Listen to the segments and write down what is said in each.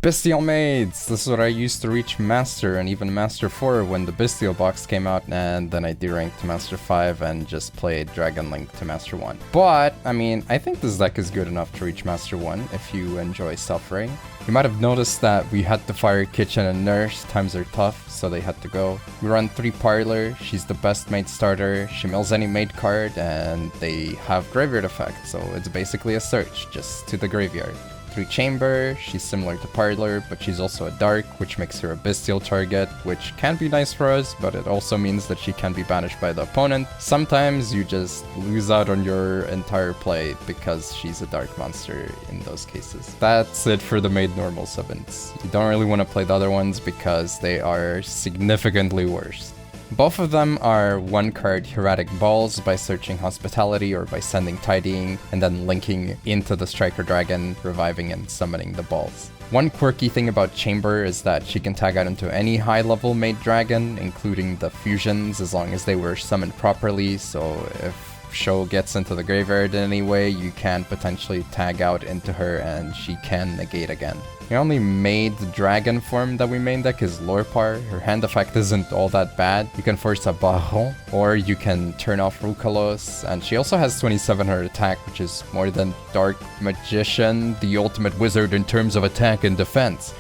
Bystial Maids! This is what I used to reach Master and even Master 4 when the Bystial box came out, and then I deranked to Master 5 and just played Dragon Link to Master 1. But, I mean, I think this deck is good enough to reach Master 1 if you enjoy suffering. You might have noticed that we had to fire Kitchen and Nurse, times are tough, so they had to go. We run 3 Parlor, she's the best maid starter, she mills any maid card, and they have graveyard effect, so it's basically a search, just to the graveyard. 3 Chamber, she's similar to Parlor, but she's also a Dark, which makes her a Bystial target, which can be nice for us, but it also means that she can be banished by the opponent. Sometimes you just lose out on your entire play because she's a Dark monster in those cases. That's it for the Maid normal summons. You don't really want to play the other ones because they are significantly worse. Both of them are 1-card Hieratic Balls by searching Hospitality or by sending Tidying and then linking into the Striker Dragon, reviving and summoning the balls. One quirky thing about Chamber is that she can tag out into any high-level Maid Dragon, including the fusions, as long as they were summoned properly, so if SHEOU gets into the graveyard in any way, you can potentially tag out into her and she can negate again. The only Maid Dragon form that we main deck is Lorpar. Her hand effect isn't all that bad. You can force a Baron, or you can turn off Rukalos, and she also has 2700 attack, which is more than Dark Magician, the ultimate wizard in terms of attack and defense.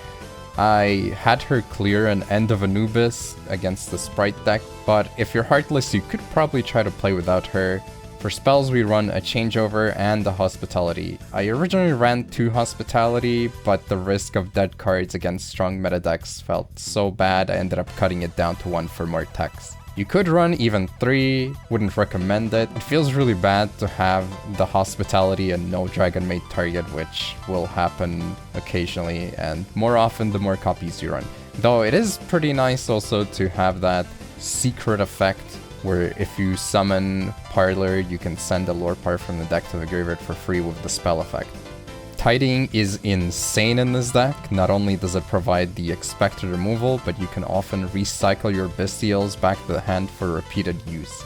I had her clear an End of Anubis against the Sprite deck, but if you're Heartless, you could probably try to play without her. For spells, we run a Changeover and a Hospitality. I originally ran 2 Hospitality, but the risk of dead cards against strong meta decks felt so bad I ended up cutting it down to 1 for more text. You could run even 3, wouldn't recommend it. It feels really bad to have the Hospitality and no Dragonmaid target, which will happen occasionally, and more often the more copies you run. Though it is pretty nice also to have that secret effect where if you summon Parlor, you can send a Lorpar from the deck to the graveyard for free with the spell effect. Tidying is insane in this deck. Not only does it provide the expected removal, but you can often recycle your Bystials back to the hand for repeated use.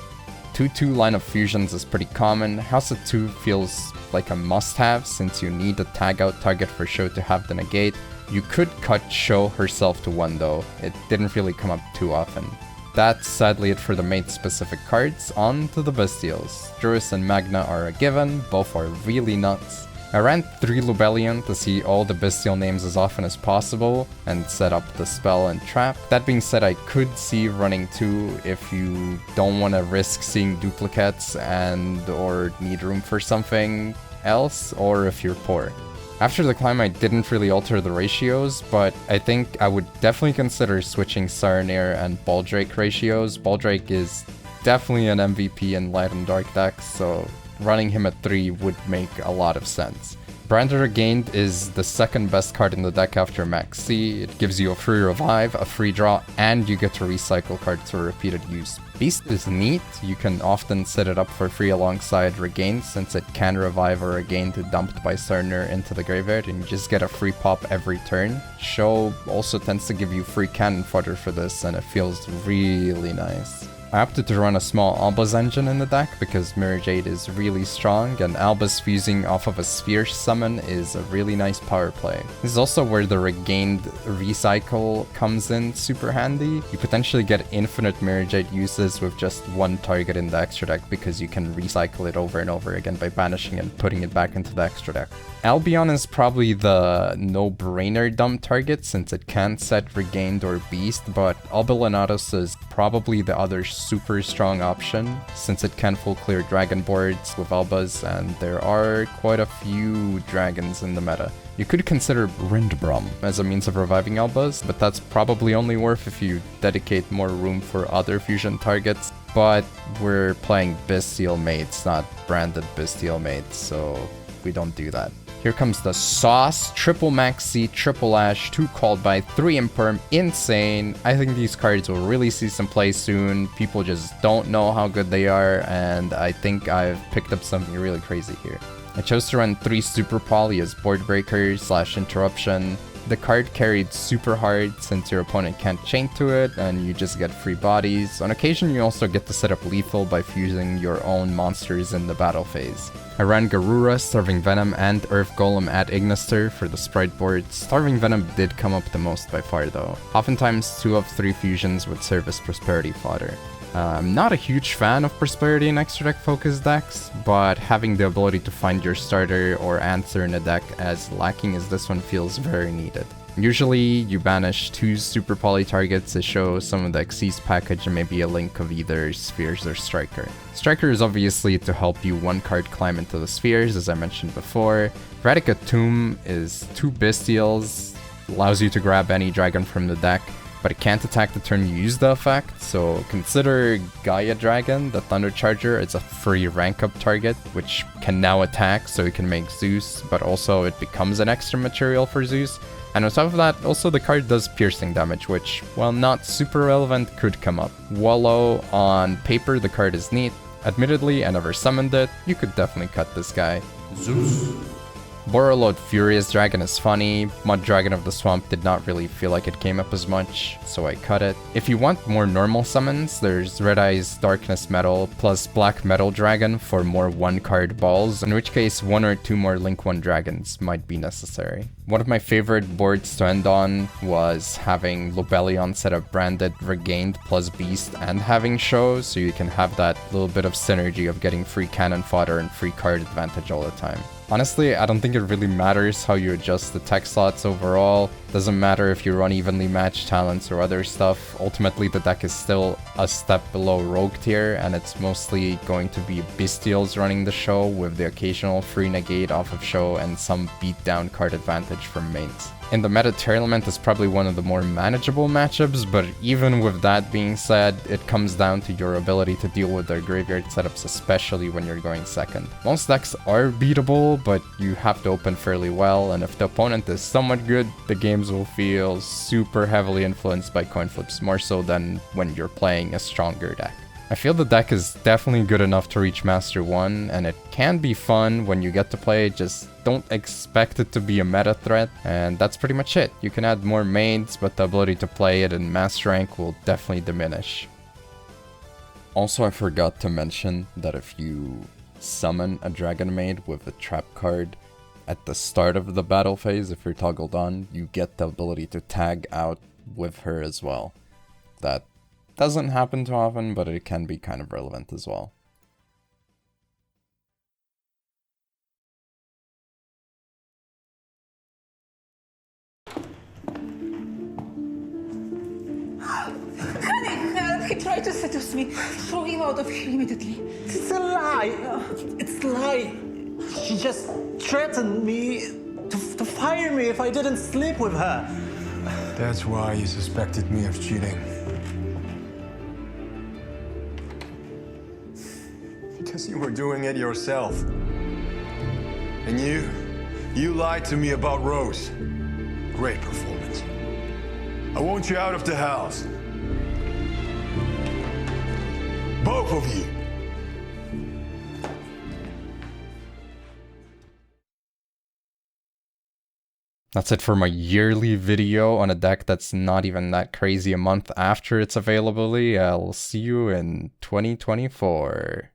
2/2 line of fusions is pretty common. House of 2 feels like a must-have since you need a tag-out target for SHEOU to have the negate. You could cut SHEOU herself to 1 though. It didn't really come up too often. That's sadly it for the maid-specific cards. On to the Bystials. Juris and Magna are a given, both are really nuts. I ran 3 Lubellion to see all the Bystial names as often as possible and set up the spell and trap. That being said, I could see running 2 if you don't want to risk seeing duplicates and or need room for something else, or if you're poor. After the climb, I didn't really alter the ratios, but I think I would definitely consider switching Saronir and Baldrake ratios. Baldrake is definitely an MVP in Light and Dark decks, so running him at 3 would make a lot of sense. Brander Regained is the 2nd best card in the deck after Max C. It gives you a free revive, a free draw, and you get to recycle cards for repeated use. Beast is neat. You can often set it up for free alongside Regained since it can revive or regain to dumped by Saronir into the graveyard and you just get a free pop every turn. SHEOU also tends to give you free cannon fodder for this and it feels really nice. I opted to run a small Alba's engine in the deck because Mirror Jade is really strong, and Alba's fusing off of a Sphere summon is a really nice power play. This is also where the Regained Recycle comes in super handy. You potentially get infinite Mirror Jade uses with just 1 target in the extra deck because you can recycle it over and over again by banishing and putting it back into the extra deck. Albion is probably the no-brainer dumb target since it can set Regained or Beast, but Albillanatus is probably the other super strong option since it can full clear dragon boards with Albas, and there are quite a few dragons in the meta. You could consider Rindbrum as a means of reviving Albas, but that's probably only worth if you dedicate more room for other fusion targets. But we're playing Bystial Maids, not branded Bystial Maids, so we don't do that. Here comes the sauce, triple Maxi, triple Ash, 2 Called By, 3 Imperm, insane. I think these cards will really see some play soon. People just don't know how good they are, and I think I've picked up something really crazy here. I chose to run 3 Super Poly as board breakers / interruption. the card carried super hard since your opponent can't chain to it and you just get free bodies. On occasion you also get to set up lethal by fusing your own monsters in the battle phase. I ran Garura, Starving Venom, and Earth Golem at Ignister for the sprite board. Starving Venom did come up the most by far though. Oftentimes 2 of 3 fusions would serve as Prosperity fodder. I'm not a huge fan of Prosperity in extra deck focused decks, but having the ability to find your starter or answer in a deck as lacking as this one feels very needed. Usually, you banish 2 super poly targets to show some of the Xyz package and maybe a link of either Spheres or Striker. Striker is obviously to help you 1 card climb into the Spheres, as I mentioned before. Radica Tomb is 2 Bystials, allows you to grab any dragon from the deck, but it can't attack the turn you use the effect, so consider Gaia Dragon, the Thunder Charger, as a free rank up target, which can now attack, so you can make Zeus, but also it becomes an extra material for Zeus. And on top of that, also the card does piercing damage, which, while not super relevant, could come up. Wallow, on paper the card is neat. Admittedly, I never summoned it, you could definitely cut this guy. Zeus. Borreload Furious Dragon is funny. Mud Dragon of the Swamp did not really feel like it came up as much, so I cut it. If you want more normal summons, there's Red Eyes Darkness Metal plus Black Metal Dragon for more 1-card balls, in which case 1 or 2 more Link 1 dragons might be necessary. One of my favorite boards to end on was having Lobelion set up branded Regained plus Beast and having SHEOU, so you can have that little bit of synergy of getting free cannon fodder and free card advantage all the time. Honestly, I don't think it really matters how you adjust the tech slots overall. Doesn't matter if you run evenly matched talents or other stuff. Ultimately, the deck is still a step below Rogue tier, and it's mostly going to be Bystials running the show with the occasional free negate off of SHEOU and some beatdown card advantage from maids. In the meta, Tearlament is probably one of the more manageable matchups, but even with that being said, it comes down to your ability to deal with their graveyard setups, especially when you're going second. Most decks are beatable, but you have to open fairly well, and if the opponent is somewhat good, the games will feel super heavily influenced by coin flips, more so than when you're playing a stronger deck. I feel the deck is definitely good enough to reach Master 1, and it can be fun when you get to play it, just don't expect it to be a meta threat, and that's pretty much it. You can add more maids, but the ability to play it in Master rank will definitely diminish. Also, I forgot to mention that if you summon a Dragonmaid with a trap card at the start of the battle phase, if you're toggled on, you get the ability to tag out with her as well. That doesn't happen too often, but it can be kind of relevant as well. He tried to seduce me. Throw him out of here immediately. It's a lie. It's a lie. She just threatened me to fire me if I didn't sleep with her. That's why you suspected me of cheating. Because you were doing it yourself. And you lied to me about Rose. Great performance. I want you out of the house. Both of you. That's it for my yearly video on a deck that's not even that crazy a month after its availability. I'll see you in 2024.